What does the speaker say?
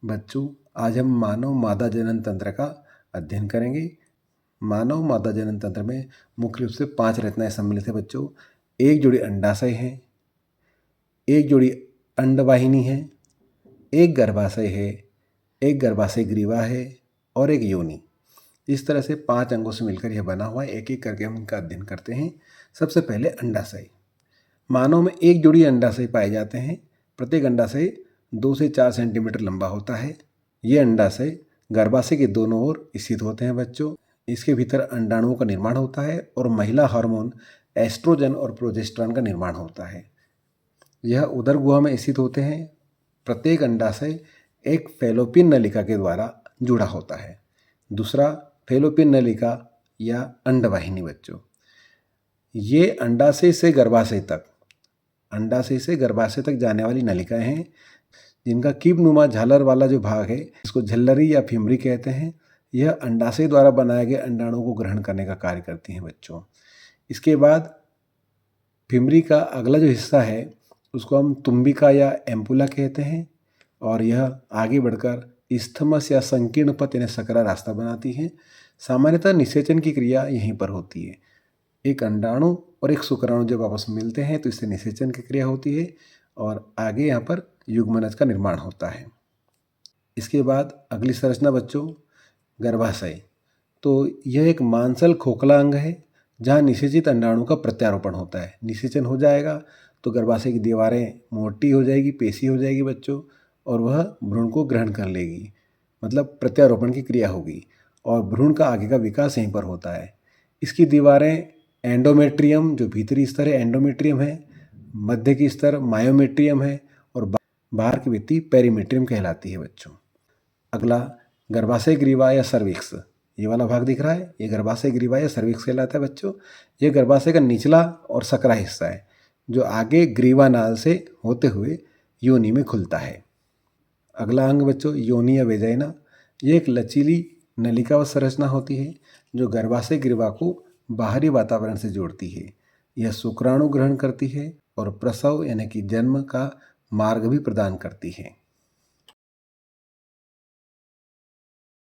बच्चों, आज हम मानव मादा जनन तंत्र का अध्ययन करेंगे। मानव मादा जनन तंत्र में मुख्य रूप से 5 रचनाएं सम्मिलित है बच्चों। एक जोड़ी अंडाशय है, एक जोड़ी अंडवाहिनी है, एक गर्भाशय है, एक गर्भाशय ग्रीवा है और एक योनि। इस तरह से 5 अंगों से मिलकर यह बना हुआ है। एक एक करके हम इनका अध्ययन करते हैं। सबसे पहले अंडाशय। मानव में एक जोड़ी अंडाशय पाए जाते हैं। प्रत्येक अंडाशय 2 से 4 सेंटीमीटर लंबा होता है। ये अंडाशय गर्भाशय के दोनों ओर स्थित होते हैं बच्चों। इसके भीतर अंडाणुओं का निर्माण होता है और महिला हार्मोन एस्ट्रोजन और प्रोजेस्टेरॉन का निर्माण होता है। यह उदर गुहा में स्थित होते हैं। प्रत्येक अंडाशय एक फैलोपियन नलिका के द्वारा जुड़ा होता है। दूसरा, फैलोपियन नलिका या अंडवाहिनी बच्चों। ये अंडाशय से गर्भाशय तक जाने वाली नलिकाएं हैं, जिनका कीप नुमा झालर वाला जो भाग है, इसको झल्लरी या फिमरी कहते हैं। यह अंडाशय द्वारा बनाए गए अंडाणुओं को ग्रहण करने का कार्य करती हैं बच्चों। इसके बाद फिमरी का अगला जो हिस्सा है उसको हम तुम्बिका या एम्पुला कहते हैं, और यह आगे बढ़कर इस्थमस या संकीर्ण पथ यानी सकरा रास्ता बनाती है। सामान्यतः निषेचन की क्रिया यहीं पर होती है। एक अंडाणु और एक शुक्राणु जब आपस में मिलते हैं तो इससे निषेचन की क्रिया होती है और आगे यहाँ पर युग्मनज का निर्माण होता है। इसके बाद अगली संरचना बच्चों, गर्भाशय। तो यह एक मांसल खोखला अंग है जहाँ निषेचित अंडाणु का प्रत्यारोपण होता है। निषेचन हो जाएगा तो गर्भाशय की दीवारें मोटी हो जाएगी, पेशी हो जाएगी बच्चों, और वह भ्रूण को ग्रहण कर लेगी, मतलब प्रत्यारोपण की क्रिया होगी, और भ्रूण का आगे का विकास यहीं पर होता है। इसकी दीवारें एंडोमेट्रियम, जो भीतरी स्तर है एंडोमेट्रियम है, मध्य की स्तर मायोमेट्रियम है और बाहर की भित्ति पेरीमेट्रियम कहलाती है बच्चों। अगला गर्भाशय ग्रीवा या सर्विक्स। ये वाला भाग दिख रहा है, ये गर्भाशय ग्रीवा या सर्विक्स कहलाता है बच्चों। ये गर्भाशय का निचला और सकरा हिस्सा है जो आगे ग्रीवा नाल से होते हुए योनि में खुलता है। अगला अंग बच्चों, योनि या वेजाइना। ये एक लचीली नलिकावत संरचना होती है जो गर्भाशय ग्रीवा को बाहरी वातावरण से जोड़ती है। यह शुक्राणु ग्रहण करती है और प्रसव यानी कि जन्म का मार्ग भी प्रदान करती है।